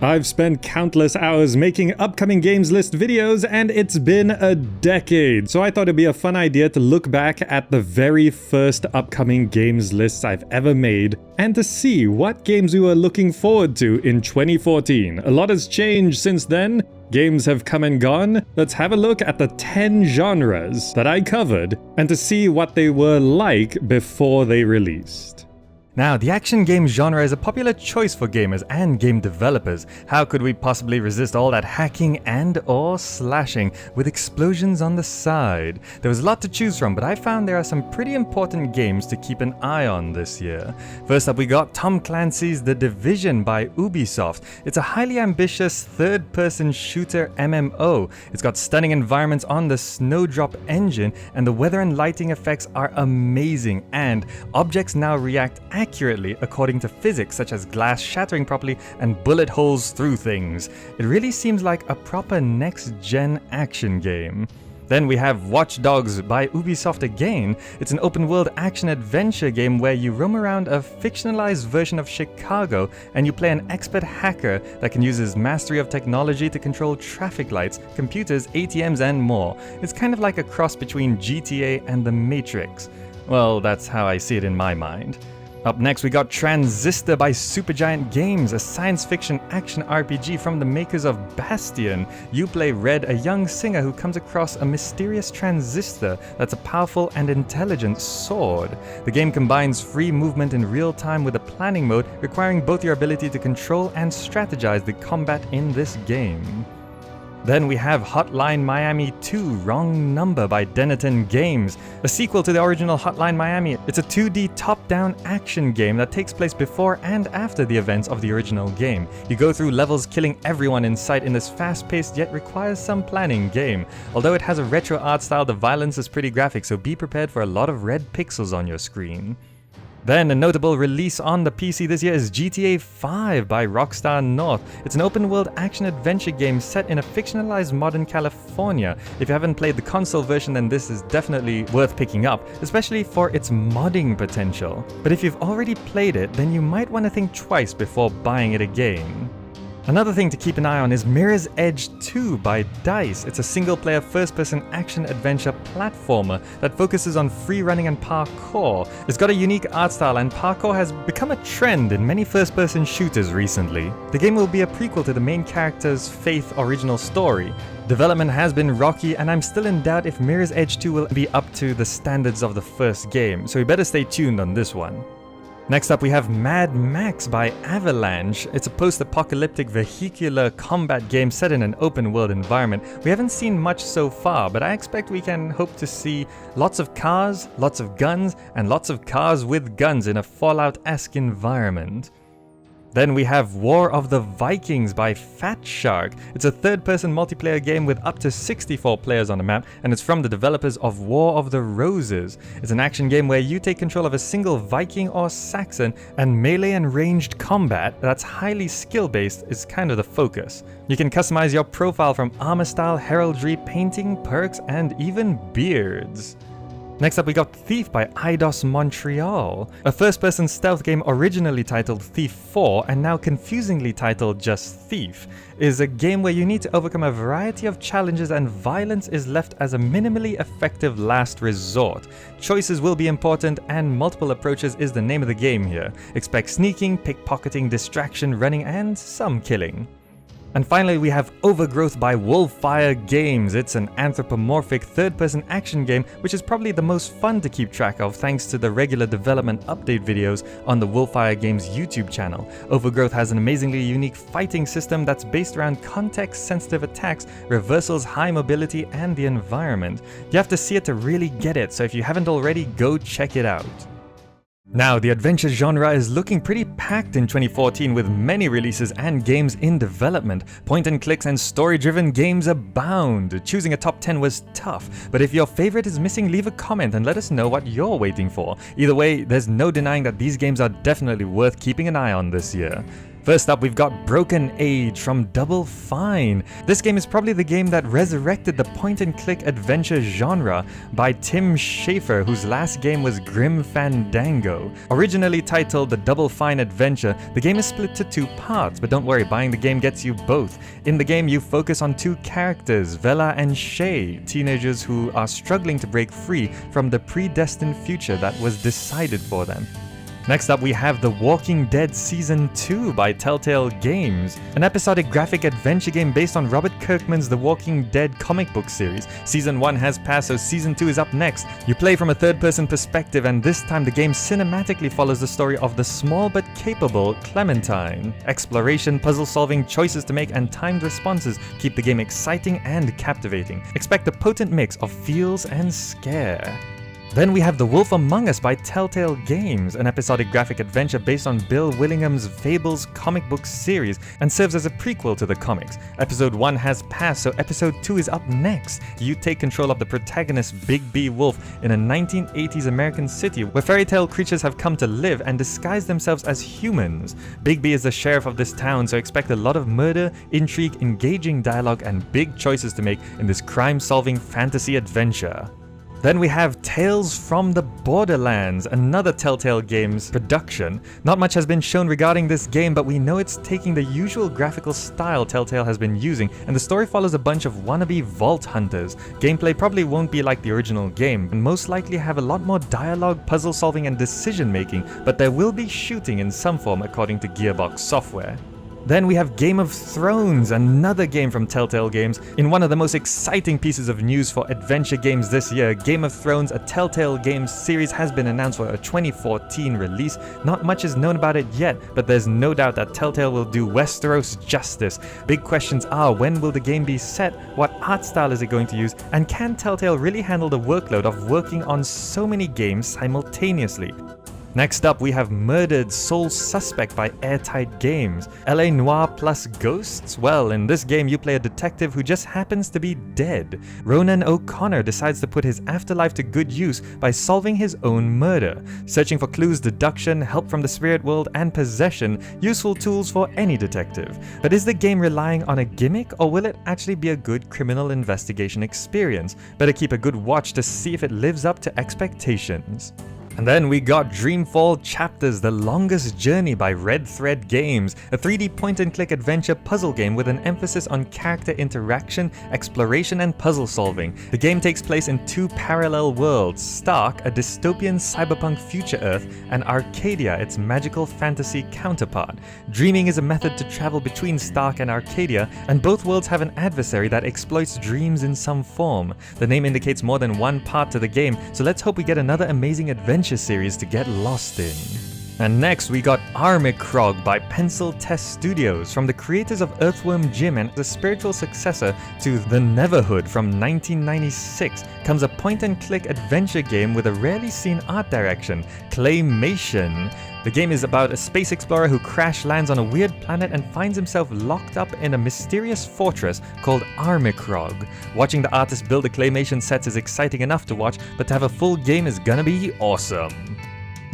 I've spent countless hours making upcoming games list videos, and it's been a decade, so I thought it'd be a fun idea to look back at the very first upcoming games lists I've ever made, and to see what games we were looking forward to in 2014. A lot has changed since then. Games have come and gone. Let's have a look at the 10 genres that I covered, and to see what they were like before they released. Now, the action game genre is a popular choice for gamers and game developers. How could we possibly resist all that hacking and or slashing with explosions on the side? There was a lot to choose from, but I found there are some pretty important games to keep an eye on this year. First up, we got Tom Clancy's The Division by Ubisoft. It's a highly ambitious third-person shooter MMO. It's got stunning environments on the Snowdrop engine, and the weather and lighting effects are amazing, and objects now react accurately according to physics, such as glass shattering properly and bullet holes through things. It really seems like a proper next-gen action game. Then we have Watch Dogs by Ubisoft again. It's an open-world action-adventure game where you roam around a fictionalized version of Chicago and you play an expert hacker that can use his mastery of technology to control traffic lights, computers, ATMs, and more. It's kind of like a cross between GTA and The Matrix. Well, that's how I see it in my mind. Up next, we got Transistor by Supergiant Games, a science fiction action RPG from the makers of Bastion. You play Red, a young singer who comes across a mysterious transistor that's a powerful and intelligent sword. The game combines free movement in real time with a planning mode, requiring both your ability to control and strategize the combat in this game. Then we have Hotline Miami 2 Wrong Number by Dennaton Games, a sequel to the original Hotline Miami. It's a 2D top-down action game that takes place before and after the events of the original game. You go through levels killing everyone in sight in this fast-paced yet requires some planning game. Although it has a retro art style, the violence is pretty graphic, so be prepared for a lot of red pixels on your screen. Then a notable release on the PC this year is GTA 5 by Rockstar North. It's an open-world action-adventure game set in a fictionalized modern California. If you haven't played the console version, then this is definitely worth picking up, especially for its modding potential. But if you've already played it, then you might want to think twice before buying it again. Another thing to keep an eye on is Mirror's Edge 2 by DICE. It's a single-player first-person action-adventure platformer that focuses on free-running and parkour. It's got a unique art style, and parkour has become a trend in many first-person shooters recently. The game will be a prequel to the main character's Faith original story. Development has been rocky, and I'm still in doubt if Mirror's Edge 2 will be up to the standards of the first game, so you better stay tuned on this one. Next up, we have Mad Max by Avalanche. It's a post-apocalyptic vehicular combat game set in an open-world environment. We haven't seen much so far, but I expect we can hope to see lots of cars, lots of guns, and lots of cars with guns in a Fallout-esque environment. Then we have War of the Vikings by Fat Shark. It's a third-person multiplayer game with up to 64 players on the map, and it's from the developers of War of the Roses. It's an action game where you take control of a single Viking or Saxon, and melee and ranged combat that's highly skill-based is kind of the focus. You can customize your profile from armor style, heraldry, painting, perks, and even beards. Next up, we got Thief by Eidos Montreal, a first-person stealth game originally titled Thief 4 and now confusingly titled just Thief. It is a game where you need to overcome a variety of challenges and violence is left as a minimally effective last resort. Choices will be important and multiple approaches is the name of the game here. Expect sneaking, pickpocketing, distraction, running, and some killing. And finally, we have Overgrowth by Wolfire Games. It's an anthropomorphic third-person action game, which is probably the most fun to keep track of thanks to the regular development update videos on the Wolfire Games YouTube channel. Overgrowth has an amazingly unique fighting system that's based around context-sensitive attacks, reversals, high mobility, and the environment. You have to see it to really get it, so if you haven't already, go check it out. Now, the adventure genre is looking pretty packed in 2014 with many releases and games in development. Point-and-clicks and story-driven games abound. Choosing a top 10 was tough, but if your favorite is missing, leave a comment and let us know what you're waiting for. Either way, there's no denying that these games are definitely worth keeping an eye on this year. First up, we've got Broken Age from Double Fine. This game is probably the game that resurrected the point-and-click adventure genre by Tim Schafer, whose last game was Grim Fandango. Originally titled the Double Fine Adventure, the game is split to 2 parts, but don't worry, buying the game gets you both. In the game, you focus on 2 characters, Vela and Shay, teenagers who are struggling to break free from the predestined future that was decided for them. Next up, we have The Walking Dead Season 2 by Telltale Games, an episodic graphic adventure game based on Robert Kirkman's The Walking Dead comic book series. Season 1 has passed, so Season 2 is up next. You play from a third-person perspective, and this time the game cinematically follows the story of the small but capable Clementine. Exploration, puzzle-solving, choices to make, and timed responses keep the game exciting and captivating. Expect a potent mix of feels and scare. Then we have The Wolf Among Us by Telltale Games, an episodic graphic adventure based on Bill Willingham's Fables comic book series and serves as a prequel to the comics. Episode 1 has passed, so Episode 2 is up next. You take control of the protagonist Big B Wolf in a 1980s American city where fairy tale creatures have come to live and disguise themselves as humans. Big B is the sheriff of this town, so expect a lot of murder, intrigue, engaging dialogue, and big choices to make in this crime-solving fantasy adventure. Then we have Tales from the Borderlands, another Telltale Games production. Not much has been shown regarding this game, but we know it's taking the usual graphical style Telltale has been using, and the story follows a bunch of wannabe vault hunters. Gameplay probably won't be like the original game, and most likely have a lot more dialogue, puzzle solving, and decision making, but there will be shooting in some form according to Gearbox Software. Then we have Game of Thrones, another game from Telltale Games. In one of the most exciting pieces of news for adventure games this year, Game of Thrones, a Telltale Games series, has been announced for a 2014 release. Not much is known about it yet, but there's no doubt that Telltale will do Westeros justice. Big questions are, when will the game be set, what art style is it going to use, and can Telltale really handle the workload of working on so many games simultaneously? Next up, we have Murdered Sole Suspect by Airtight Games. LA Noire plus ghosts? Well, in this game you play a detective who just happens to be dead. Ronan O'Connor decides to put his afterlife to good use by solving his own murder. Searching for clues, deduction, help from the spirit world, and possession, useful tools for any detective. But is the game relying on a gimmick, or will it actually be a good criminal investigation experience? Better keep a good watch to see if it lives up to expectations. And then we got Dreamfall Chapters, The Longest Journey by Red Thread Games, a 3D point-and-click adventure puzzle game with an emphasis on character interaction, exploration, and puzzle solving. The game takes place in 2 parallel worlds, Stark, a dystopian cyberpunk future Earth, and Arcadia, its magical fantasy counterpart. Dreaming is a method to travel between Stark and Arcadia, and both worlds have an adversary that exploits dreams in some form. The name indicates more than one part to the game, so let's hope we get another amazing adventure series to get lost in. And next we got Armicrog by Pencil Test Studios, from the creators of Earthworm Jim and the spiritual successor to The Neverhood from 1996, comes a point-and-click adventure game with a rarely seen art direction, Claymation. The game is about a space explorer who crash lands on a weird planet and finds himself locked up in a mysterious fortress called Armicrog. Watching the artist build the claymation sets is exciting enough to watch, but to have a full game is gonna be awesome.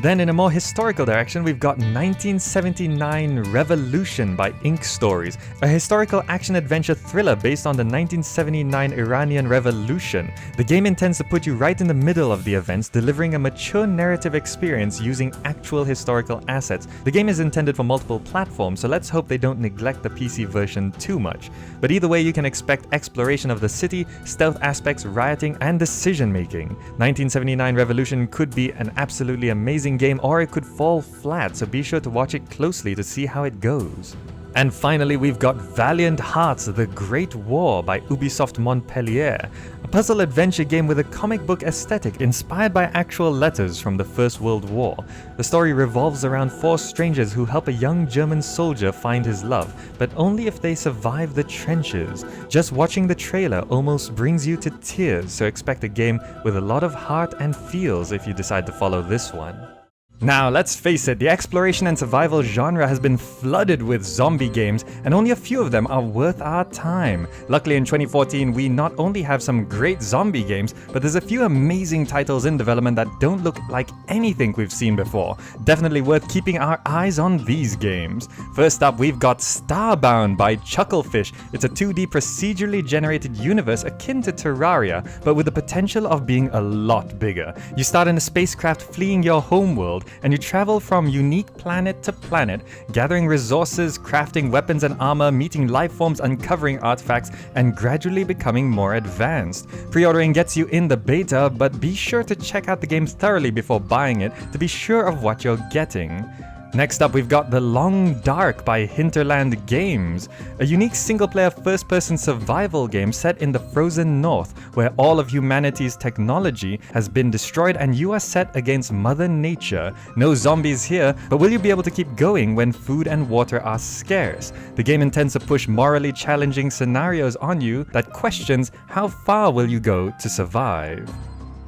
Then in a more historical direction, we've got 1979 Revolution by Ink Stories, a historical action-adventure thriller based on the 1979 Iranian Revolution. The game intends to put you right in the middle of the events, delivering a mature narrative experience using actual historical assets. The game is intended for multiple platforms, so let's hope they don't neglect the PC version too much. But either way, you can expect exploration of the city, stealth aspects, rioting, and decision-making. 1979 Revolution could be an absolutely amazing game, or it could fall flat, so be sure to watch it closely to see how it goes. And finally, we've got Valiant Hearts: The Great War by Ubisoft Montpellier, a puzzle adventure game with a comic book aesthetic inspired by actual letters from the First World War. The story revolves around 4 strangers who help a young German soldier find his love, but only if they survive the trenches. Just watching the trailer almost brings you to tears, so expect a game with a lot of heart and feels if you decide to follow this one. Now, let's face it, the exploration and survival genre has been flooded with zombie games, and only a few of them are worth our time. Luckily, in 2014, we not only have some great zombie games, but there's a few amazing titles in development that don't look like anything we've seen before. Definitely worth keeping our eyes on these games. First up, we've got Starbound by Chucklefish. It's a 2D procedurally generated universe akin to Terraria, but with the potential of being a lot bigger. You start in a spacecraft fleeing your homeworld, and you travel from unique planet to planet, gathering resources, crafting weapons and armor, meeting life forms, uncovering artifacts, and gradually becoming more advanced. Pre-ordering gets you in the beta, but be sure to check out the game thoroughly before buying it to be sure of what you're getting. Next up, we've got The Long Dark by Hinterland Games, a unique single-player first-person survival game set in the frozen north, where all of humanity's technology has been destroyed and you are set against Mother Nature. No zombies here, but will you be able to keep going when food and water are scarce? The game intends to push morally challenging scenarios on you that questions how far will you go to survive.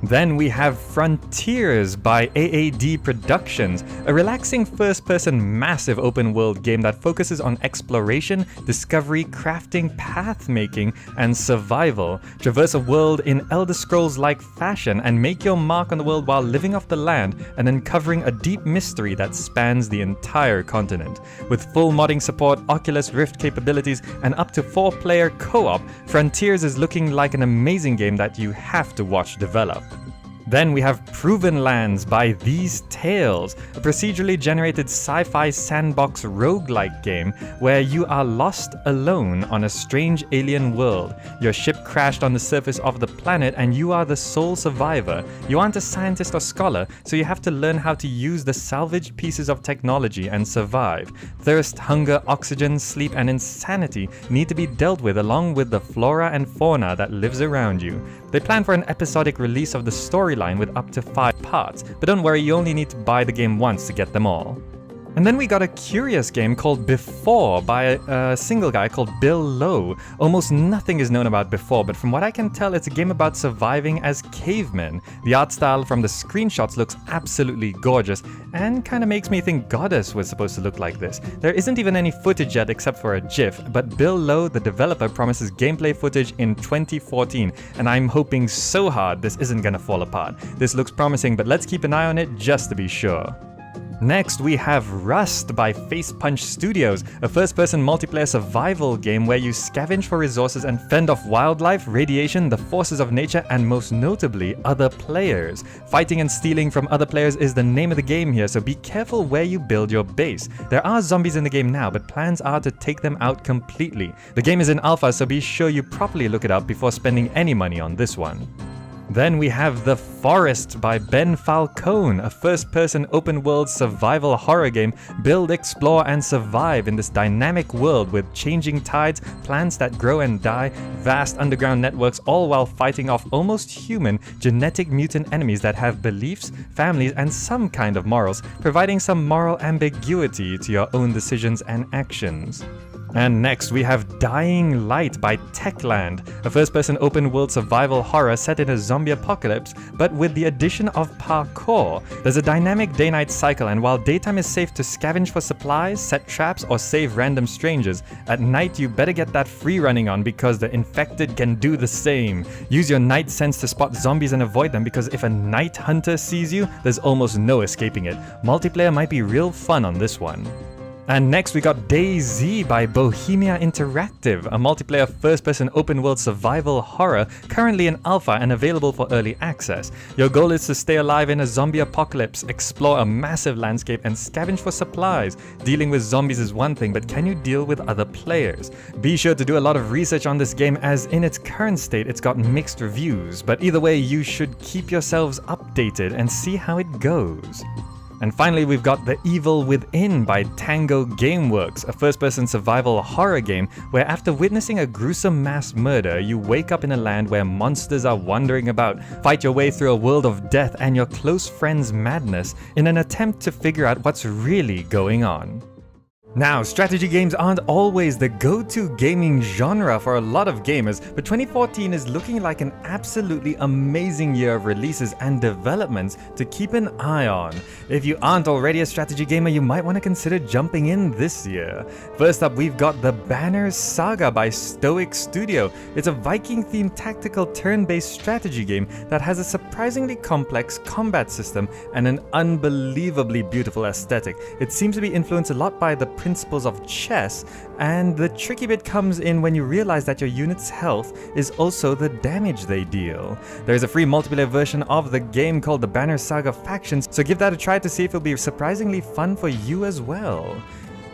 Then we have Frontiers by AAD Productions, a relaxing first-person massive open-world game that focuses on exploration, discovery, crafting, path-making, and survival. Traverse a world in Elder Scrolls-like fashion and make your mark on the world while living off the land and uncovering a deep mystery that spans the entire continent. With full modding support, Oculus Rift capabilities, and up to 4-player co-op, Frontiers is looking like an amazing game that you have to watch develop. Then we have Proven Lands by These Tales, a procedurally generated sci-fi sandbox roguelike game where you are lost alone on a strange alien world. Your ship crashed on the surface of the planet and you are the sole survivor. You aren't a scientist or scholar, so you have to learn how to use the salvaged pieces of technology and survive. Thirst, hunger, oxygen, sleep, and insanity need to be dealt with along with the flora and fauna that lives around you. They plan for an episodic release of the storyline with up to 5 parts, but don't worry, you only need to buy the game once to get them all. And then we got a curious game called Before by a single guy called Bill Lowe. Almost nothing is known about Before, but from what I can tell, it's a game about surviving as cavemen. The art style from the screenshots looks absolutely gorgeous and kind of makes me think Goddess was supposed to look like this. There isn't even any footage yet except for a GIF, but Bill Lowe, the developer, promises gameplay footage in 2014, and I'm hoping so hard this isn't gonna fall apart. This looks promising, but let's keep an eye on it just to be sure. Next, we have Rust by Face Punch Studios, a first-person multiplayer survival game where you scavenge for resources and fend off wildlife, radiation, the forces of nature, and most notably, other players. Fighting and stealing from other players is the name of the game here, so be careful where you build your base. There are zombies in the game now, but plans are to take them out completely. The game is in alpha, so be sure you properly look it up before spending any money on this one. Then we have The Forest by Ben Falcone, a first-person open-world survival horror game. Build, explore, and survive in this dynamic world with changing tides, plants that grow and die, vast underground networks, all while fighting off almost human, genetic mutant enemies that have beliefs, families, and some kind of morals, providing some moral ambiguity to your own decisions and actions. And next we have Dying Light by Techland, a first-person open-world survival horror set in a zombie apocalypse, but with the addition of parkour. There's a dynamic day-night cycle, and while daytime is safe to scavenge for supplies, set traps, or save random strangers, at night you better get that free running on because the infected can do the same. Use your night sense to spot zombies and avoid them, because if a night hunter sees you, there's almost no escaping it. Multiplayer might be real fun on this one. And next we got DayZ by Bohemia Interactive, a multiplayer first-person open-world survival horror currently in alpha and available for early access. Your goal is to stay alive in a zombie apocalypse, explore a massive landscape, and scavenge for supplies. Dealing with zombies is one thing, but can you deal with other players? Be sure to do a lot of research on this game, as in its current state it's got mixed reviews, but either way you should keep yourselves updated and see how it goes. And finally, we've got The Evil Within by Tango Gameworks, a first-person survival horror game where after witnessing a gruesome mass murder, you wake up in a land where monsters are wandering about, fight your way through a world of death and your close friend's madness in an attempt to figure out what's really going on. Now, strategy games aren't always the go-to gaming genre for a lot of gamers, but 2014 is looking like an absolutely amazing year of releases and developments to keep an eye on. If you aren't already a strategy gamer, you might want to consider jumping in this year. First up, we've got The Banner Saga by Stoic Studio. It's a Viking-themed tactical turn-based strategy game that has a surprisingly complex combat system and an unbelievably beautiful aesthetic. It seems to be influenced a lot by the principles of chess, and the tricky bit comes in when you realize that your unit's health is also the damage they deal. There is a free multiplayer version of the game called The Banner Saga Factions, so give that a try to see if it'll be surprisingly fun for you as well.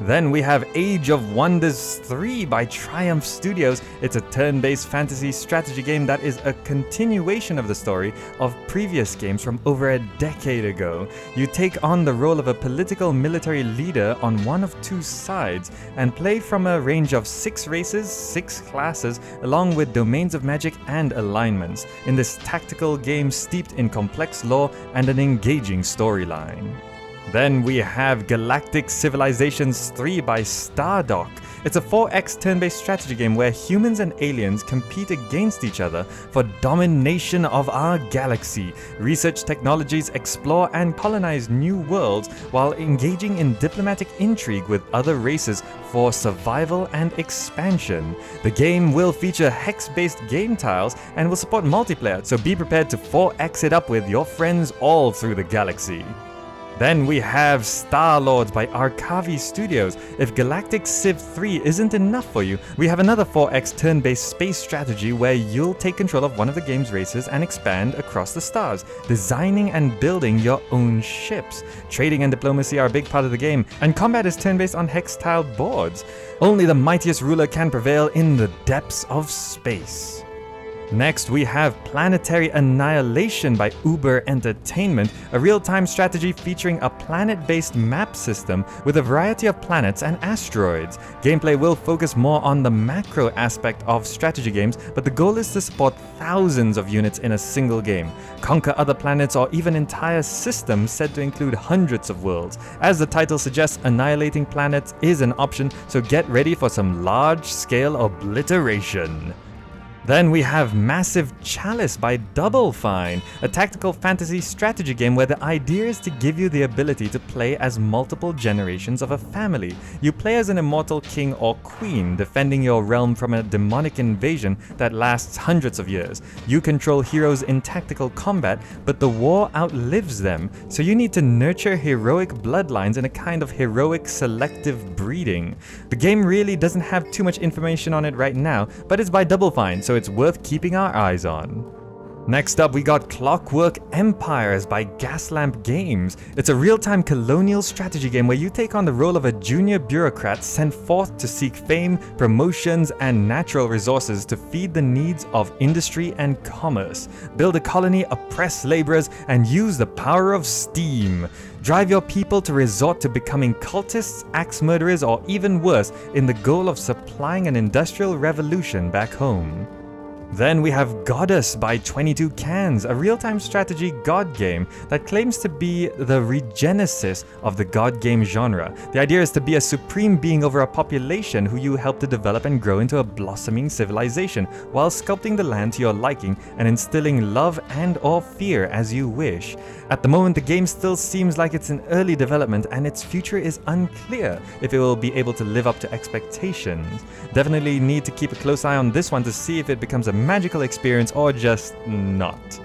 Then we have Age of Wonders 3 by Triumph Studios. It's a turn-based fantasy strategy game that is a continuation of the story of previous games from over a decade ago. You take on the role of a political military leader on one of two sides and play from a range of 6 races, 6 classes, along with domains of magic and alignments, in this tactical game steeped in complex lore and an engaging storyline. Then we have Galactic Civilizations 3 by Stardock. It's a 4x turn-based strategy game where humans and aliens compete against each other for domination of our galaxy, research technologies, explore and colonize new worlds while engaging in diplomatic intrigue with other races for survival and expansion. The game will feature hex-based game tiles and will support multiplayer, so be prepared to 4x it up with your friends all through the galaxy. Then we have Starlords by Arcavi Studios. If Galactic Civ 3 isn't enough for you, we have another 4x turn-based space strategy where you'll take control of one of the game's races and expand across the stars, designing and building your own ships. Trading and diplomacy are a big part of the game, and combat is turn-based on hex-tiled boards. Only the mightiest ruler can prevail in the depths of space. Next, we have Planetary Annihilation by Uber Entertainment, a real-time strategy featuring a planet-based map system with a variety of planets and asteroids. Gameplay will focus more on the macro aspect of strategy games, but the goal is to support thousands of units in a single game, conquer other planets or even entire systems said to include hundreds of worlds. As the title suggests, annihilating planets is an option, so get ready for some large-scale obliteration. Then we have Massive Chalice by Double Fine, a tactical fantasy strategy game where the idea is to give you the ability to play as multiple generations of a family. You play as an immortal king or queen, defending your realm from a demonic invasion that lasts hundreds of years. You control heroes in tactical combat, but the war outlives them, so you need to nurture heroic bloodlines in a kind of heroic selective breeding. The game really doesn't have too much information on it right now, but it's by Double Fine, so it's worth keeping our eyes on. Next up, we got Clockwork Empires by Gaslamp Games. It's a real-time colonial strategy game where you take on the role of a junior bureaucrat sent forth to seek fame, promotions, and natural resources to feed the needs of industry and commerce. Build a colony, oppress laborers, and use the power of steam. Drive your people to resort to becoming cultists, axe murderers, or even worse, in the goal of supplying an industrial revolution back home. Then we have Goddess by 22 Cans, a real-time strategy god game that claims to be the regenesis of the god game genre. The idea is to be a supreme being over a population who you help to develop and grow into a blossoming civilization, while sculpting the land to your liking and instilling love and or fear as you wish. At the moment, the game still seems like it's in early development and its future is unclear if it will be able to live up to expectations. Definitely need to keep a close eye on this one to see if it becomes a magical experience or just not.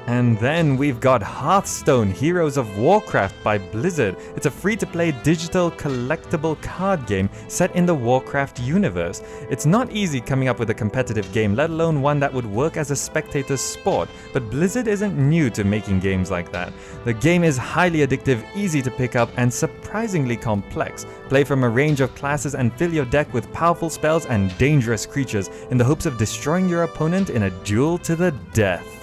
And then we've got Hearthstone Heroes of Warcraft by Blizzard. It's a free-to-play digital collectible card game set in the Warcraft universe. It's not easy coming up with a competitive game, let alone one that would work as a spectator sport, but Blizzard isn't new to making games like that. The game is highly addictive, easy to pick up, and surprisingly complex. Play from a range of classes and fill your deck with powerful spells and dangerous creatures in the hopes of destroying your opponent in a duel to the death.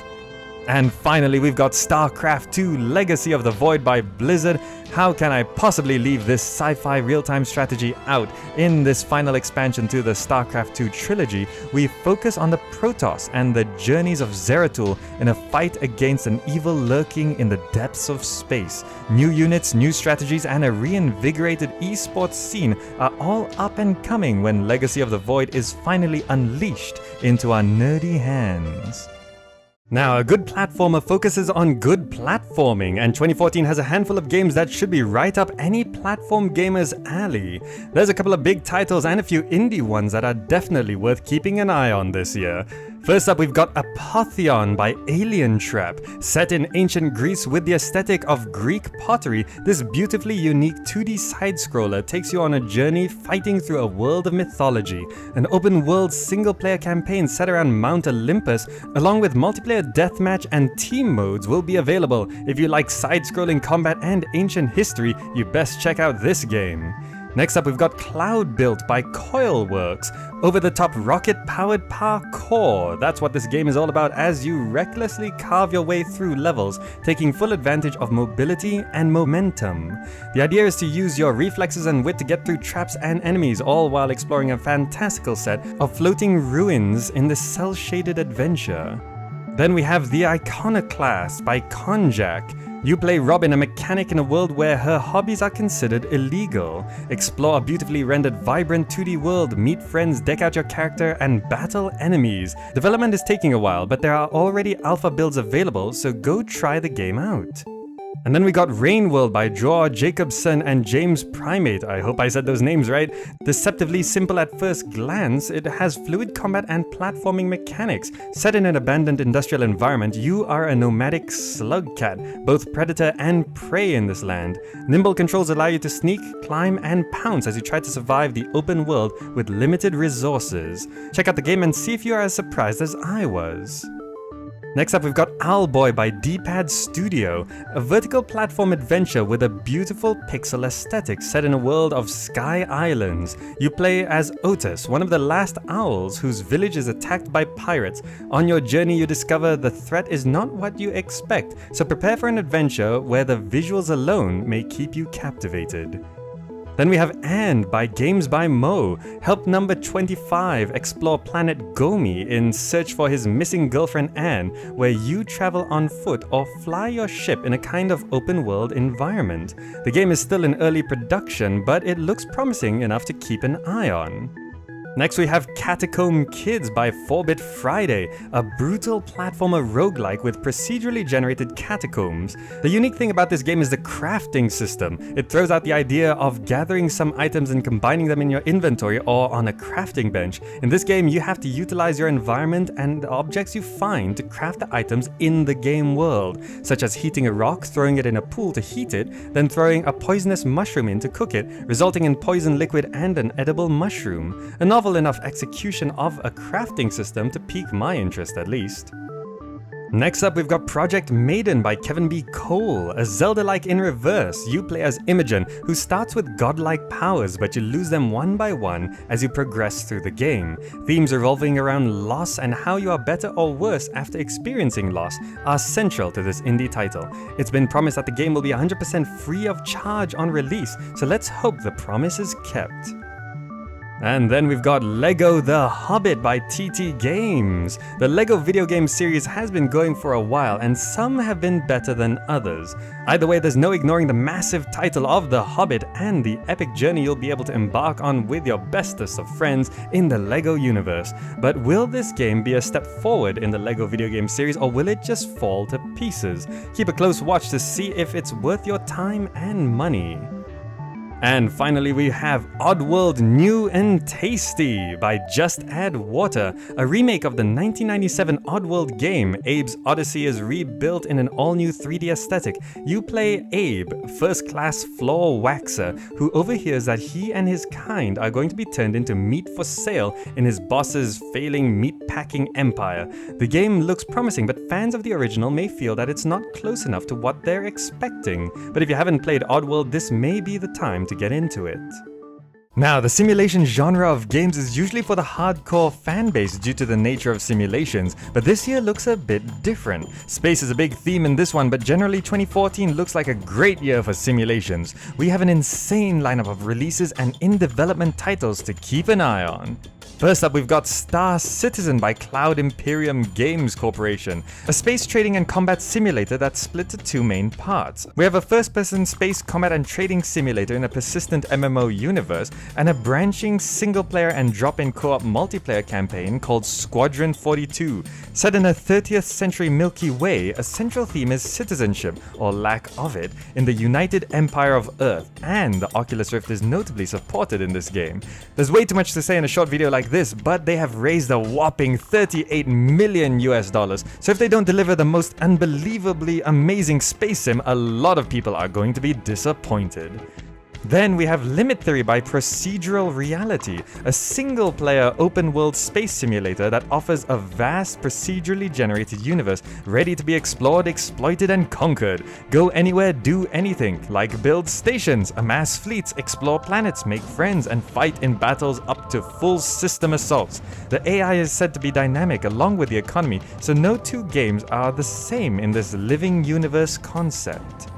And finally, we've got StarCraft 2 Legacy of the Void by Blizzard. How can I possibly leave this sci-fi real-time strategy out? In this final expansion to the StarCraft 2 trilogy, we focus on the Protoss and the journeys of Zeratul in a fight against an evil lurking in the depths of space. New units, new strategies, and a reinvigorated esports scene are all up and coming when Legacy of the Void is finally unleashed into our nerdy hands. Now, a good platformer focuses on good platforming, and 2014 has a handful of games that should be right up any platform gamer's alley. There's a couple of big titles and a few indie ones that are definitely worth keeping an eye on this year. First up, we've got Apotheon by Alien Trap. Set in ancient Greece with the aesthetic of Greek pottery, this beautifully unique 2D side-scroller takes you on a journey fighting through a world of mythology. An open-world single-player campaign set around Mount Olympus, along with multiplayer deathmatch and team modes, will be available. If you like side-scrolling combat and ancient history, you best check out this game. Next up, we've got Cloud Built by Coilworks. Over-the-top rocket-powered parkour. That's what this game is all about as you recklessly carve your way through levels, taking full advantage of mobility and momentum. The idea is to use your reflexes and wit to get through traps and enemies, all while exploring a fantastical set of floating ruins in this cel-shaded adventure. Then we have The Iconoclast by Konjak. You play Robin, a mechanic in a world where her hobbies are considered illegal. Explore a beautifully rendered, vibrant 2D world, meet friends, deck out your character, and battle enemies. Development is taking a while, but there are already alpha builds available, so go try the game out. And then we got Rain World by Joar Jacobson and James Primate. I hope I said those names right. Deceptively simple at first glance, it has fluid combat and platforming mechanics. Set in an abandoned industrial environment, you are a nomadic slug cat, both predator and prey in this land. Nimble controls allow you to sneak, climb, and pounce as you try to survive the open world with limited resources. Check out the game and see if you are as surprised as I was. Next up, we've got Owlboy by D-Pad Studio, a vertical platform adventure with a beautiful pixel aesthetic set in a world of sky islands. You play as Otis, one of the last owls whose village is attacked by pirates. On your journey, you discover the threat is not what you expect, so prepare for an adventure where the visuals alone may keep you captivated. Then we have And by Games by Mo. Help number 25 explore planet Gomi in search for his missing girlfriend Anne, where you travel on foot or fly your ship in a kind of open world environment. The game is still in early production, but it looks promising enough to keep an eye on. Next we have Catacomb Kids by 4-Bit Friday, a brutal platformer roguelike with procedurally generated catacombs. The unique thing about this game is the crafting system. It throws out the idea of gathering some items and combining them in your inventory or on a crafting bench. In this game, you have to utilize your environment and the objects you find to craft the items in the game world, such as heating a rock, throwing it in a pool to heat it, then throwing a poisonous mushroom in to cook it, resulting in poison liquid and an edible mushroom. A novel enough execution of a crafting system to pique my interest at least. Next up, we've got Project Maiden by Kevin B. Cole, a Zelda-like in reverse. You play as Imogen, who starts with godlike powers, but you lose them one by one as you progress through the game. Themes revolving around loss and how you are better or worse after experiencing loss are central to this indie title. It's been promised that the game will be 100% free of charge on release, so let's hope the promise is kept. And then we've got LEGO The Hobbit by TT Games. The LEGO video game series has been going for a while, and some have been better than others. Either way, there's no ignoring the massive title of The Hobbit and the epic journey you'll be able to embark on with your bestest of friends in the LEGO universe. But will this game be a step forward in the LEGO video game series, or will it just fall to pieces? Keep a close watch to see if it's worth your time and money. And finally, we have Oddworld New and Tasty by Just Add Water, a remake of the 1997 Oddworld game. Abe's Odyssey is rebuilt in an all-new 3D aesthetic. You play Abe, first-class floor waxer, who overhears that he and his kind are going to be turned into meat for sale in his boss's failing meat-packing empire. The game looks promising, but fans of the original may feel that it's not close enough to what they're expecting. But if you haven't played Oddworld, this may be the time to get into it. Now, the simulation genre of games is usually for the hardcore fan base due to the nature of simulations, but this year looks a bit different. Space is a big theme in this one, but generally 2014 looks like a great year for simulations. We have an insane lineup of releases and in-development titles to keep an eye on. First up, we've got Star Citizen by Cloud Imperium Games Corporation, a space trading and combat simulator that's split to two main parts. We have a first-person space combat and trading simulator in a persistent MMO universe, and a branching single-player and drop-in co-op multiplayer campaign called Squadron 42. Set in a 30th century Milky Way, a central theme is citizenship, or lack of it, in the United Empire of Earth, and the Oculus Rift is notably supported in this game. There's way too much to say in a short video like this, but they have raised a whopping $38 million US, so if they don't deliver the most unbelievably amazing space sim, a lot of people are going to be disappointed. Then we have Limit Theory by Procedural Reality, a single-player open-world space simulator that offers a vast procedurally generated universe ready to be explored, exploited, and conquered. Go anywhere, do anything, like build stations, amass fleets, explore planets, make friends, and fight in battles up to full system assaults. The AI is said to be dynamic along with the economy, so no two games are the same in this living universe concept.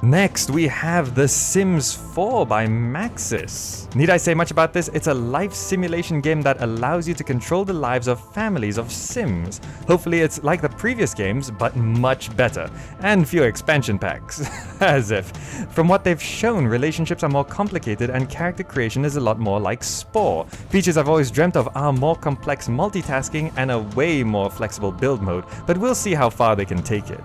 Next, we have The Sims 4 by Maxis. Need I say much about this? It's a life simulation game that allows you to control the lives of families of Sims. Hopefully it's like the previous games, but much better. And fewer expansion packs. As if. From what they've shown, relationships are more complicated and character creation is a lot more like Spore. Features I've always dreamt of are more complex multitasking and a way more flexible build mode, but we'll see how far they can take it.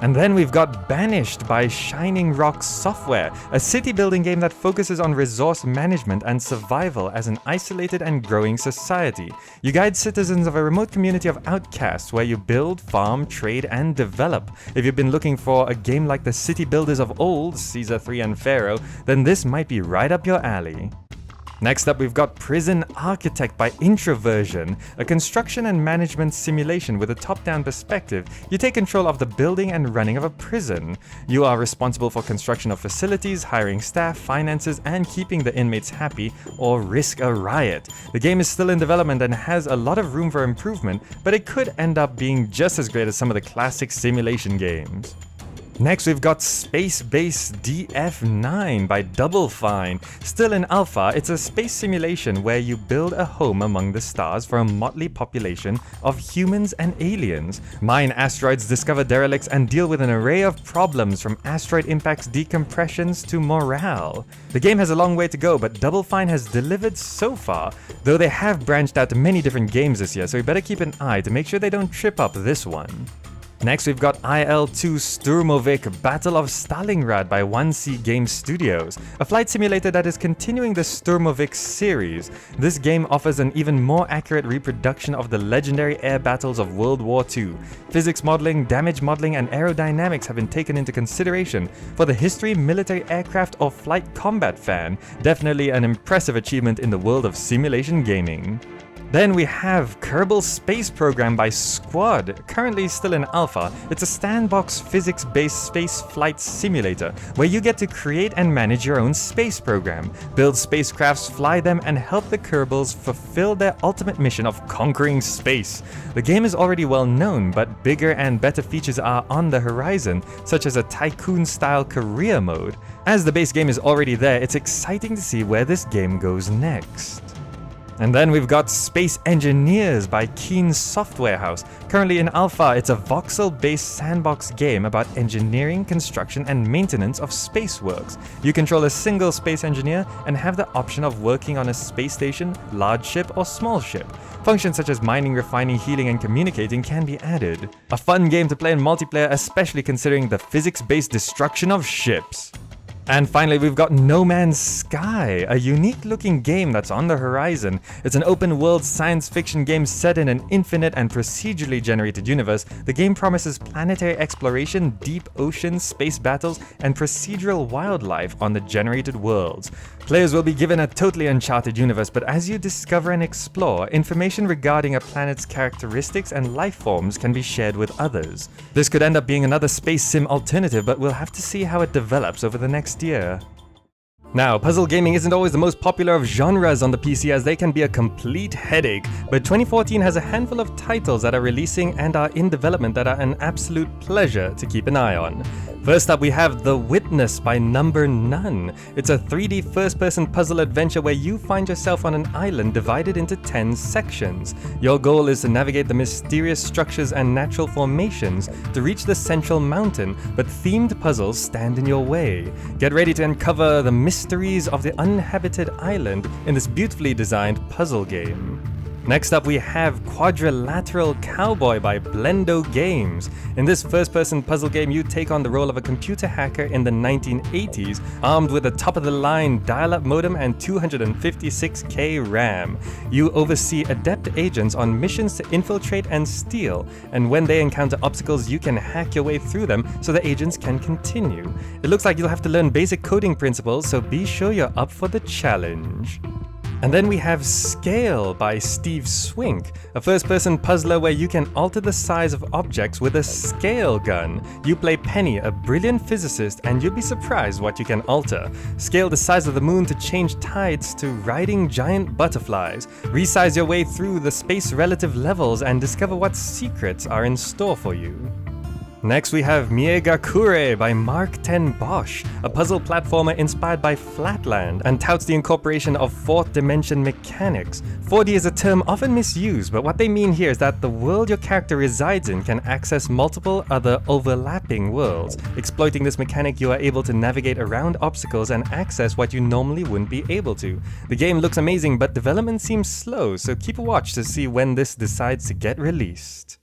And then we've got Banished by Shining Rock Software, a city-building game that focuses on resource management and survival as an isolated and growing society. You guide citizens of a remote community of outcasts where you build, farm, trade, and develop. If you've been looking for a game like the city builders of old, Caesar 3 and Pharaoh, then this might be right up your alley. Next up, we've got Prison Architect by Introversion, a construction and management simulation with a top-down perspective. You take control of the building and running of a prison. You are responsible for construction of facilities, hiring staff, finances, and keeping the inmates happy, or risk a riot. The game is still in development and has a lot of room for improvement, but it could end up being just as great as some of the classic simulation games. Next, we've got Space Base DF9 by Double Fine. Still in alpha, it's a space simulation where you build a home among the stars for a motley population of humans and aliens. Mine asteroids, discover derelicts, and deal with an array of problems from asteroid impacts, decompressions, to morale. The game has a long way to go, but Double Fine has delivered so far, though they have branched out to many different games this year, so we better keep an eye to make sure they don't trip up this one. Next, we've got IL-2 Sturmovik Battle of Stalingrad by 1C Game Studios, a flight simulator that is continuing the Sturmovik series. This game offers an even more accurate reproduction of the legendary air battles of World War II. Physics modeling, damage modeling, and aerodynamics have been taken into consideration. For the history, military aircraft, or flight combat fan, definitely an impressive achievement in the world of simulation gaming. Then we have Kerbal Space Program by Squad, currently still in alpha. It's a sandbox physics-based space flight simulator where you get to create and manage your own space program, build spacecrafts, fly them, and help the Kerbals fulfill their ultimate mission of conquering space. The game is already well known, but bigger and better features are on the horizon, such as a tycoon-style career mode. As the base game is already there, it's exciting to see where this game goes next. And then we've got Space Engineers by Keen Software House. Currently in alpha, it's a voxel-based sandbox game about engineering, construction, and maintenance of space works. You control a single space engineer and have the option of working on a space station, large ship, or small ship. Functions such as mining, refining, healing, and communicating can be added. A fun game to play in multiplayer, especially considering the physics-based destruction of ships. And finally, we've got No Man's Sky, a unique-looking game that's on the horizon. It's an open-world science fiction game set in an infinite and procedurally generated universe. The game promises planetary exploration, deep oceans, space battles, and procedural wildlife on the generated worlds. Players will be given a totally uncharted universe, but as you discover and explore, information regarding a planet's characteristics and life forms can be shared with others. This could end up being another space sim alternative, but we'll have to see how it develops over the next year. Now, puzzle gaming isn't always the most popular of genres on the PC as they can be a complete headache, but 2014 has a handful of titles that are releasing and are in development that are an absolute pleasure to keep an eye on. First up, we have The Witness by Number None. It's a 3D first-person puzzle adventure where you find yourself on an island divided into 10 sections. Your goal is to navigate the mysterious structures and natural formations to reach the central mountain, but themed puzzles stand in your way. Get ready to uncover the mysteries of the uninhabited island in this beautifully designed puzzle game. Next up, we have Quadrilateral Cowboy by Blendo Games. In this first-person puzzle game, you take on the role of a computer hacker in the 1980s, armed with a top-of-the-line dial-up modem and 256K RAM. You oversee adept agents on missions to infiltrate and steal, and when they encounter obstacles, you can hack your way through them so the agents can continue. It looks like you'll have to learn basic coding principles, so be sure you're up for the challenge. And then we have Scale by Steve Swink, a first-person puzzler where you can alter the size of objects with a scale gun. You play Penny, a brilliant physicist, and you'll be surprised what you can alter. Scale the size of the moon to change tides to riding giant butterflies. Resize your way through the space-relative levels and discover what secrets are in store for you. Next we have Miegakure by Mark Ten Bosch, a puzzle platformer inspired by Flatland and touts the incorporation of fourth dimension mechanics. 4D is a term often misused, but what they mean here is that the world your character resides in can access multiple other overlapping worlds. Exploiting this mechanic, you are able to navigate around obstacles and access what you normally wouldn't be able to. The game looks amazing, but development seems slow, so keep a watch to see when this decides to get released.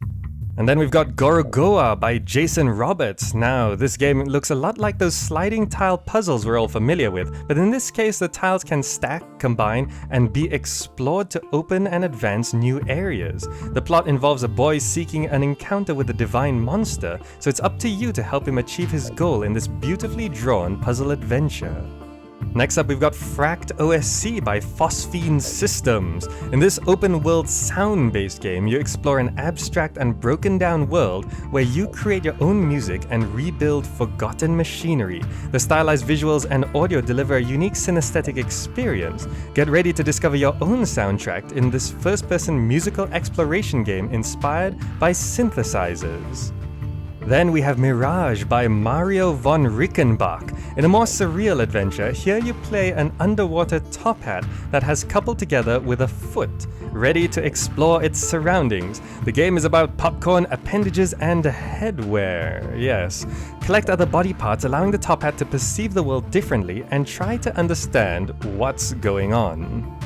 And then we've got Gorogoa by Jason Roberts. Now, this game looks a lot like those sliding tile puzzles we're all familiar with, but in this case the tiles can stack, combine, and be explored to open and advance new areas. The plot involves a boy seeking an encounter with a divine monster, so it's up to you to help him achieve his goal in this beautifully drawn puzzle adventure. Next up, we've got Fract OSC by Phosphine Systems. In this open-world sound-based game, you explore an abstract and broken-down world where you create your own music and rebuild forgotten machinery. The stylized visuals and audio deliver a unique synesthetic experience. Get ready to discover your own soundtrack in this first-person musical exploration game inspired by synthesizers. Then we have Mirage by Mario von Rickenbach. In a more surreal adventure, here you play an underwater top hat that has coupled together with a foot, ready to explore its surroundings. The game is about popcorn, appendages, and headwear. Yes. Collect other body parts, allowing the top hat to perceive the world differently and try to understand what's going on.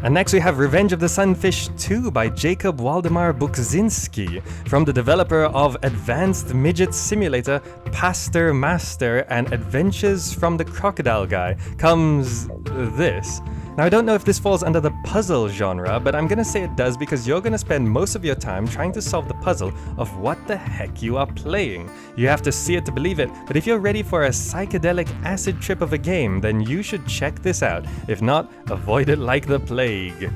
And next we have Revenge of the Sunfish 2 by Jacob Waldemar Bukzinski. From the developer of Advanced Midget Simulator, Pastor Master, and Adventures from the Crocodile Guy comes this. Now I don't know if this falls under the puzzle genre, but I'm gonna say it does because you're gonna spend most of your time trying to solve the puzzle of what the heck you are playing. You have to see it to believe it, but if you're ready for a psychedelic acid trip of a game, then you should check this out. If not, avoid it like the plague.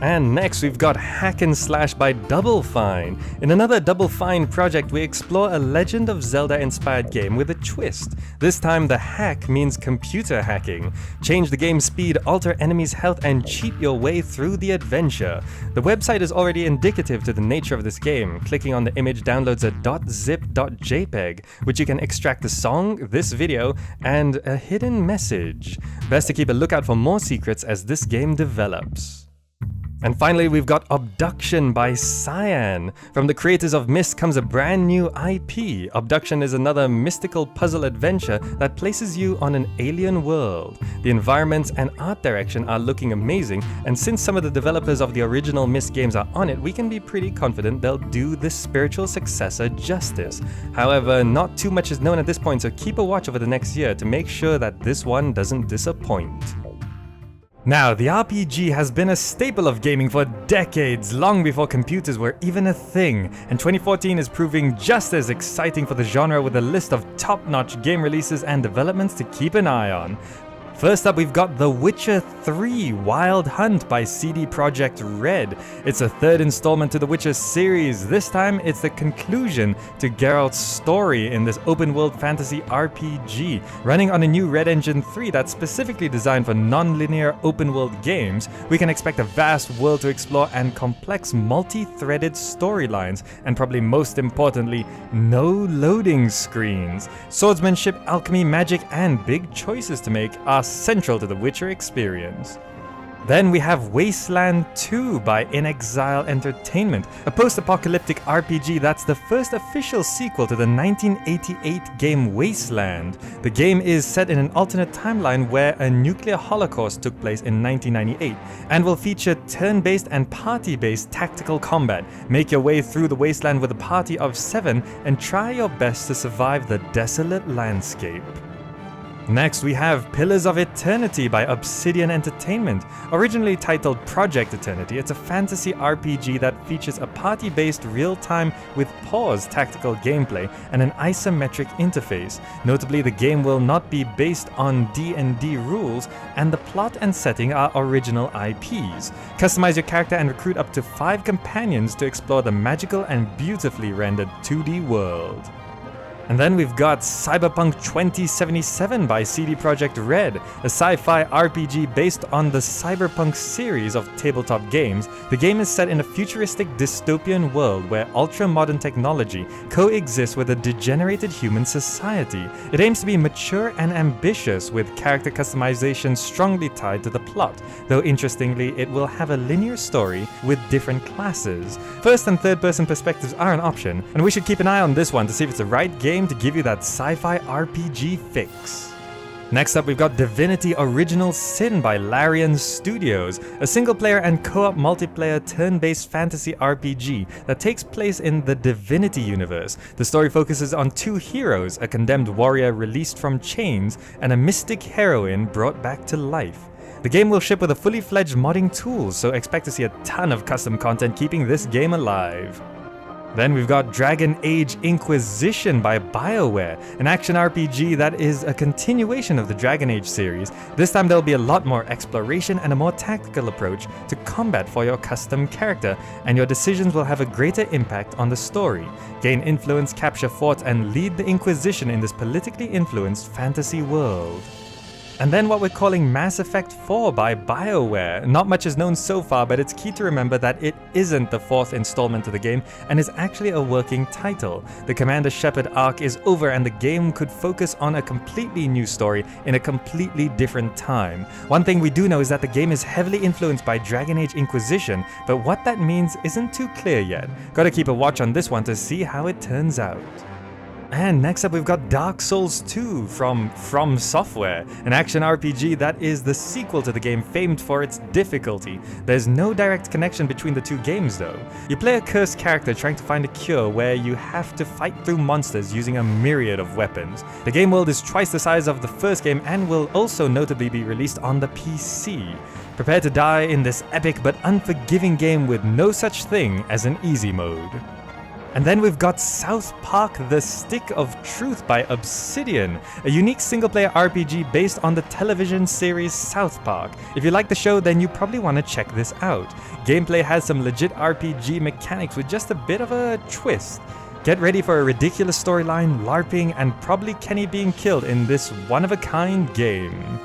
And next we've got Hack and Slash by Double Fine. In another Double Fine project, we explore a Legend of Zelda-inspired game with a twist. This time the hack means computer hacking. Change the game's speed, alter enemies' health, and cheat your way through the adventure. The website is already indicative to the nature of this game. Clicking on the image downloads a .zip.jpg, which you can extract the song, this video, and a hidden message. Best to keep a lookout for more secrets as this game develops. And finally, we've got Abduction by Cyan. From the creators of Myst comes a brand new IP. Abduction is another mystical puzzle adventure that places you on an alien world. The environments and art direction are looking amazing, and since some of the developers of the original Myst games are on it, we can be pretty confident they'll do this spiritual successor justice. However, not too much is known at this point, so keep a watch over the next year to make sure that this one doesn't disappoint. Now, the RPG has been a staple of gaming for decades, long before computers were even a thing, and 2014 is proving just as exciting for the genre with a list of top-notch game releases and developments to keep an eye on. First up, we've got The Witcher 3 Wild Hunt by CD Projekt Red. It's a third installment to the Witcher series. This time, it's the conclusion to Geralt's story in this open-world fantasy RPG. Running on a new Red Engine 3 that's specifically designed for non-linear open-world games, we can expect a vast world to explore and complex multi-threaded storylines, and probably most importantly, no loading screens. Swordsmanship, alchemy, magic, and big choices to make are central to the Witcher experience. Then we have Wasteland 2 by In Exile Entertainment, a post-apocalyptic RPG that's the first official sequel to the 1988 game Wasteland. The game is set in an alternate timeline where a nuclear holocaust took place in 1998 and will feature turn-based and party-based tactical combat. Make your way through the wasteland with a party of 7 and try your best to survive the desolate landscape. Next, we have Pillars of Eternity by Obsidian Entertainment. Originally titled Project Eternity, it's a fantasy RPG that features a party-based real-time with pause tactical gameplay and an isometric interface. Notably, the game will not be based on D&D rules, and the plot and setting are original IPs. Customize your character and recruit up to 5 companions to explore the magical and beautifully rendered 2D world. And then we've got Cyberpunk 2077 by CD Projekt Red, a sci-fi RPG based on the Cyberpunk series of tabletop games. The game is set in a futuristic dystopian world where ultra-modern technology coexists with a degenerated human society. It aims to be mature and ambitious, with character customization strongly tied to the plot, though interestingly it will have a linear story with different classes. First and third person perspectives are an option, and we should keep an eye on this one to see if it's the right game to give you that sci-fi RPG fix. Next up, we've got Divinity Original Sin by Larian Studios, a single-player and co-op multiplayer turn-based fantasy RPG that takes place in the Divinity universe. The story focuses on 2 heroes, a condemned warrior released from chains, and a mystic heroine brought back to life. The game will ship with a fully fledged modding tool, so expect to see a ton of custom content keeping this game alive. Then we've got Dragon Age Inquisition by BioWare, an action RPG that is a continuation of the Dragon Age series. This time there'll be a lot more exploration and a more tactical approach to combat for your custom character, and your decisions will have a greater impact on the story. Gain influence, capture forts, and lead the Inquisition in this politically influenced fantasy world. And then what we're calling Mass Effect 4 by BioWare. Not much is known so far, but it's key to remember that it isn't the 4th installment to the game and is actually a working title. The Commander Shepard arc is over and the game could focus on a completely new story in a completely different time. One thing we do know is that the game is heavily influenced by Dragon Age Inquisition, but what that means isn't too clear yet. Gotta keep a watch on this one to see how it turns out. And next up we've got Dark Souls 2 from Software, an action RPG that is the sequel to the game famed for its difficulty. There's no direct connection between the 2 games though. You play a cursed character trying to find a cure where you have to fight through monsters using a myriad of weapons. The game world is twice the size of the first game and will also notably be released on the PC. Prepare to die in this epic but unforgiving game with no such thing as an easy mode. And then we've got South Park: The Stick of Truth by Obsidian, a unique single-player RPG based on the television series South Park. If you like the show, then you probably want to check this out. Gameplay has some legit RPG mechanics with just a bit of a twist. Get ready for a ridiculous storyline, LARPing, and probably Kenny being killed in this one-of-a-kind game.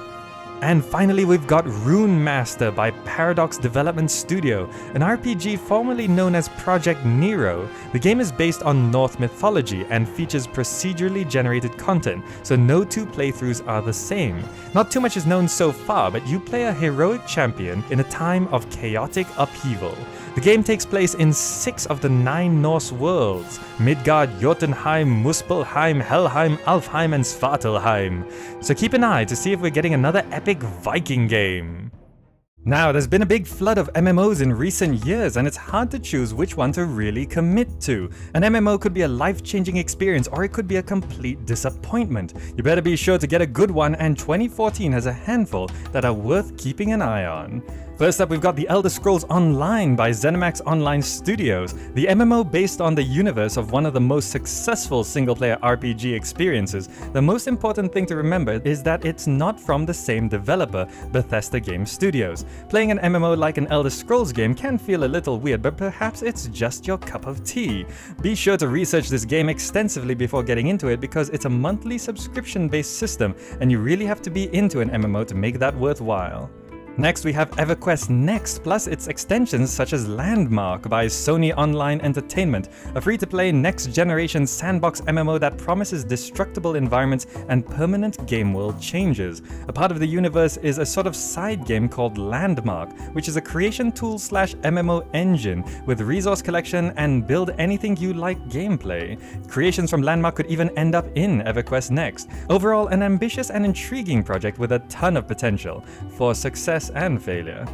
And finally we've got Rune Master by Paradox Development Studio, an RPG formerly known as Project Nero. The game is based on Norse mythology and features procedurally generated content, so no 2 playthroughs are the same. Not too much is known so far, but you play a heroic champion in a time of chaotic upheaval. The game takes place in 6 of the 9 Norse worlds: Midgard, Jotunheim, Muspelheim, Helheim, Alfheim, and Svartalheim. So keep an eye to see if we're getting another epic Viking game. Now, there's been a big flood of MMOs in recent years, and it's hard to choose which one to really commit to. An MMO could be a life-changing experience, or it could be a complete disappointment. You better be sure to get a good one, and 2014 has a handful that are worth keeping an eye on. First up, we've got The Elder Scrolls Online by ZeniMax Online Studios, the MMO based on the universe of one of the most successful single-player RPG experiences. The most important thing to remember is that it's not from the same developer, Bethesda Game Studios. Playing an MMO like an Elder Scrolls game can feel a little weird, but perhaps it's just your cup of tea. Be sure to research this game extensively before getting into it because it's a monthly subscription-based system, and you really have to be into an MMO to make that worthwhile. Next, we have EverQuest Next, plus its extensions such as Landmark by Sony Online Entertainment, a free-to-play next-generation sandbox MMO that promises destructible environments and permanent game world changes. A part of the universe is a sort of side game called Landmark, which is a creation tool / MMO engine with resource collection and build anything you like gameplay. Creations from Landmark could even end up in EverQuest Next. Overall, an ambitious and intriguing project with a ton of potential for success and failure.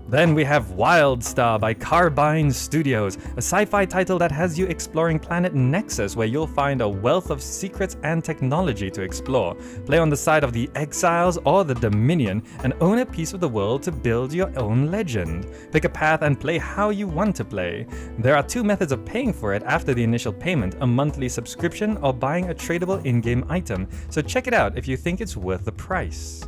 Then we have Wildstar by Carbine Studios, a sci-fi title that has you exploring planet Nexus, where you'll find a wealth of secrets and technology to explore. Play on the side of the Exiles or the Dominion and own a piece of the world to build your own legend. Pick a path and play how you want to play. There are two methods of paying for it after the initial payment, a monthly subscription or buying a tradable in-game item, so check it out if you think it's worth the price.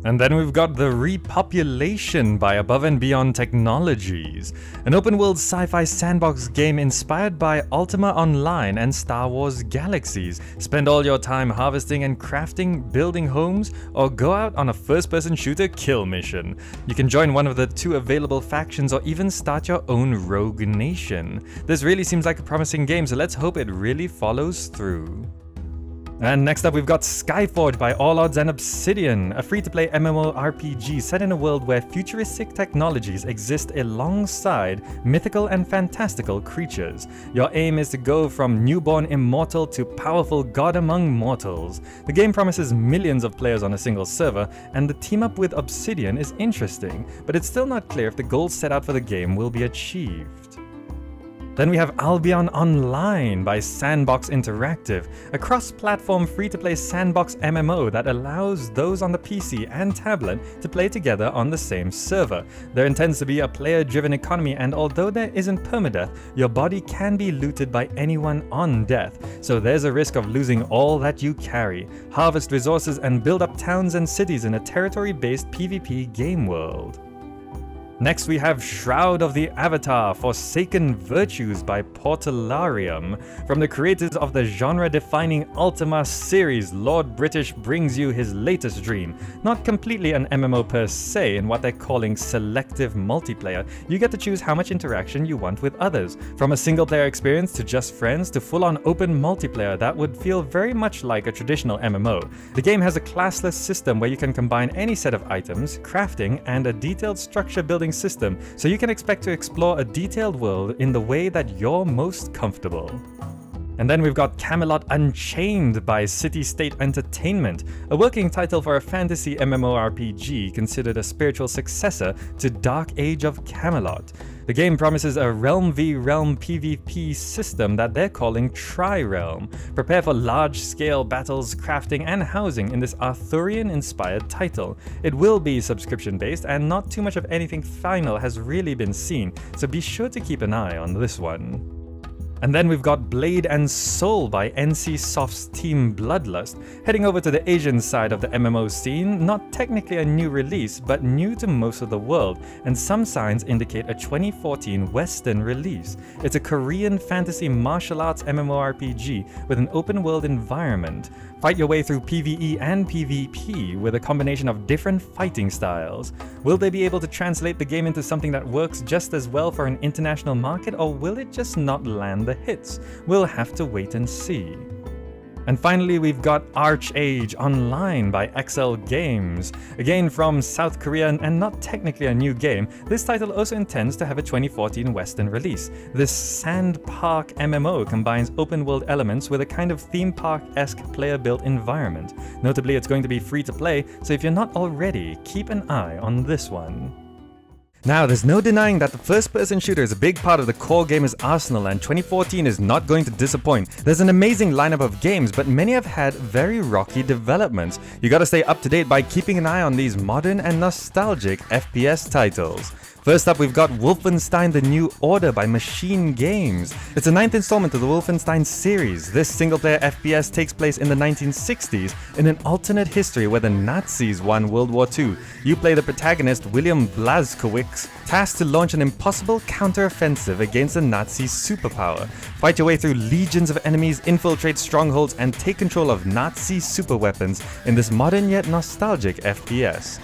And then we've got The Repopulation by Above and Beyond Technologies, an open-world sci-fi sandbox game inspired by Ultima Online and Star Wars Galaxies. Spend all your time harvesting and crafting, building homes, or go out on a first-person shooter kill mission. You can join one of the two available factions or even start your own rogue nation. This really seems like a promising game, so let's hope it really follows through. And next up, we've got Skyforge by All Odds and Obsidian, a free-to-play MMORPG set in a world where futuristic technologies exist alongside mythical and fantastical creatures. Your aim is to go from newborn immortal to powerful god among mortals. The game promises millions of players on a single server, and the team-up with Obsidian is interesting, but it's still not clear if the goals set out for the game will be achieved. Then we have Albion Online by Sandbox Interactive, a cross-platform free-to-play sandbox MMO that allows those on the PC and tablet to play together on the same server. There intends to be a player-driven economy, and although there isn't permadeath, your body can be looted by anyone on death, so there's a risk of losing all that you carry. Harvest resources and build up towns and cities in a territory-based PvP game world. Next we have Shroud of the Avatar: Forsaken Virtues by Portalarium. From the creators of the genre-defining Ultima series, Lord British brings you his latest dream. Not completely an MMO per se in what they're calling selective multiplayer, you get to choose how much interaction you want with others. From a single-player experience to just friends to full-on open multiplayer that would feel very much like a traditional MMO. The game has a classless system where you can combine any set of items, crafting, and a detailed structure building system, so you can expect to explore a detailed world in the way that you're most comfortable. And then we've got Camelot Unchained by City State Entertainment, a working title for a fantasy MMORPG considered a spiritual successor to Dark Age of Camelot. The game promises a realm v realm PvP system that they're calling Tri-Realm. Prepare for large-scale battles, crafting, and housing in this Arthurian-inspired title. It will be subscription-based, and not too much of anything final has really been seen, so be sure to keep an eye on this one. And then we've got Blade and Soul by NCSoft's Team Bloodlust, heading over to the Asian side of the MMO scene, not technically a new release, but new to most of the world, and some signs indicate a 2014 Western release. It's a Korean fantasy martial arts MMORPG with an open world environment. Fight your way through PvE and PvP with a combination of different fighting styles. Will they be able to translate the game into something that works just as well for an international market, or will it just not land the hits? We'll have to wait and see. And finally, we've got Archage Online by XL Games. Again from South Korea and not technically a new game, this title also intends to have a 2014 Western release. This sand park MMO combines open world elements with a kind of theme park-esque player-built environment. Notably, it's going to be free to play, so if you're not already, keep an eye on this one. Now, there's no denying that the first-person shooter is a big part of the core gamer's arsenal, and 2014 is not going to disappoint. There's an amazing lineup of games, but many have had very rocky developments. You gotta stay up to date by keeping an eye on these modern and nostalgic FPS titles. First up, we've got Wolfenstein: The New Order by Machine Games. It's the 9th installment of the Wolfenstein series. This single-player FPS takes place in the 1960s in an alternate history where the Nazis won World War II. You play the protagonist, William Blazkowicz, tasked to launch an impossible counter-offensive against the Nazi superpower. Fight your way through legions of enemies, infiltrate strongholds, and take control of Nazi superweapons in this modern yet nostalgic FPS.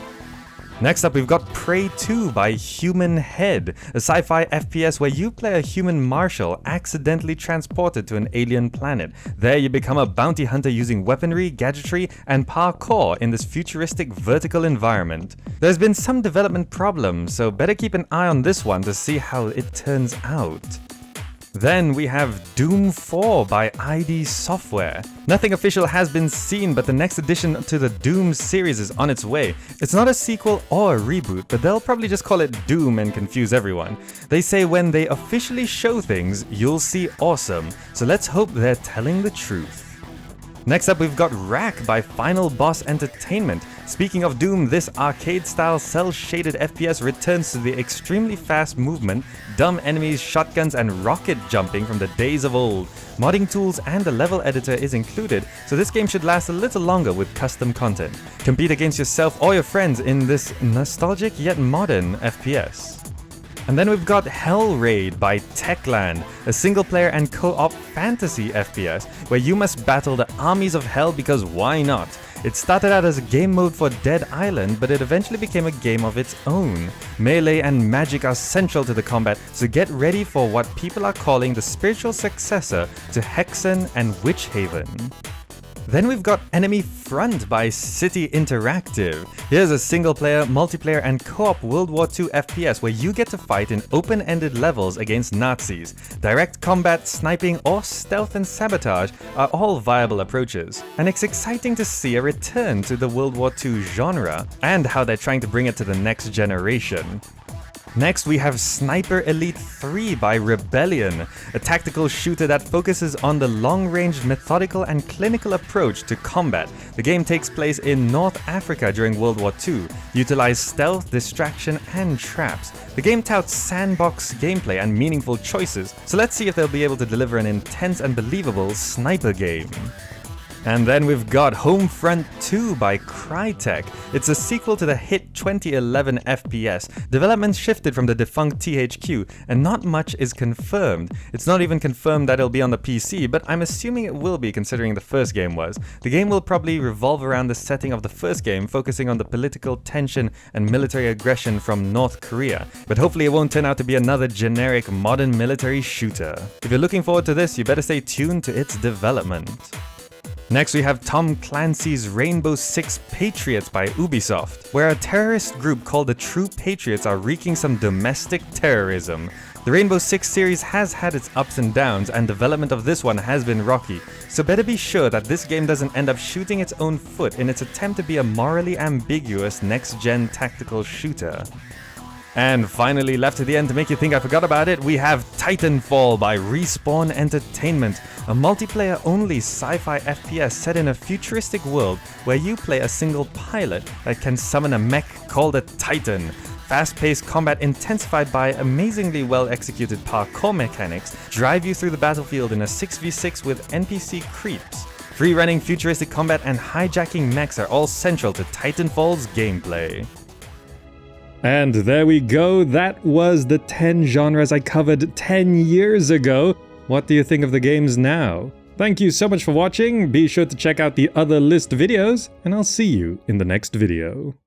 Next up, we've got Prey 2 by Human Head, a sci-fi FPS where you play a human marshal accidentally transported to an alien planet. There you become a bounty hunter using weaponry, gadgetry, and parkour in this futuristic vertical environment. There's been some development problems, so better keep an eye on this one to see how it turns out. Then we have Doom 4 by ID Software. Nothing official has been seen, but the next addition to the Doom series is on its way. It's not a sequel or a reboot, but they'll probably just call it Doom and confuse everyone. They say when they officially show things, you'll see awesome, so let's hope they're telling the truth. Next up, we've got Rack by Final Boss Entertainment. Speaking of Doom, this arcade-style cel-shaded FPS returns to the extremely fast movement, dumb enemies, shotguns, and rocket jumping from the days of old. Modding tools and a level editor is included, so this game should last a little longer with custom content. Compete against yourself or your friends in this nostalgic yet modern FPS. And then we've got Hell Raid by Techland, a single-player and co-op fantasy FPS where you must battle the armies of hell because why not? It started out as a game mode for Dead Island, but it eventually became a game of its own. Melee and magic are central to the combat, so get ready for what people are calling the spiritual successor to Hexen and Witch Haven. Then we've got Enemy Front by City Interactive. Here's a single-player, multiplayer, and co-op World War II FPS where you get to fight in open-ended levels against Nazis. Direct combat, sniping, or stealth and sabotage are all viable approaches. And it's exciting to see a return to the World War II genre, and how they're trying to bring it to the next generation. Next, we have Sniper Elite 3 by Rebellion, a tactical shooter that focuses on the long-range, methodical, and clinical approach to combat. The game takes place in North Africa during World War II. Utilize stealth, distraction, and traps. The game touts sandbox gameplay and meaningful choices, so let's see if they'll be able to deliver an intense and believable sniper game. And then we've got Homefront 2 by Crytek. It's a sequel to the hit 2011 FPS. Development shifted from the defunct THQ, and not much is confirmed. It's not even confirmed that it'll be on the PC, but I'm assuming it will be considering the first game was. The game will probably revolve around the setting of the first game, focusing on the political tension and military aggression from North Korea. But hopefully it won't turn out to be another generic modern military shooter. If you're looking forward to this, you better stay tuned to its development. Next, we have Tom Clancy's Rainbow Six Patriots by Ubisoft, where a terrorist group called the True Patriots are wreaking some domestic terrorism. The Rainbow Six series has had its ups and downs, and development of this one has been rocky, so better be sure that this game doesn't end up shooting its own foot in its attempt to be a morally ambiguous next-gen tactical shooter. And finally, left to the end to make you think I forgot about it, we have Titanfall by Respawn Entertainment, a multiplayer-only sci-fi FPS set in a futuristic world where you play a single pilot that can summon a mech called a Titan. Fast-paced combat intensified by amazingly well-executed parkour mechanics drive you through the battlefield in a 6v6 with NPC creeps. Free-running futuristic combat and hijacking mechs are all central to Titanfall's gameplay. And there we go, that was the 10 genres I covered 10 years ago. What do you think of the games now? Thank you so much for watching, be sure to check out the other list videos, and I'll see you in the next video.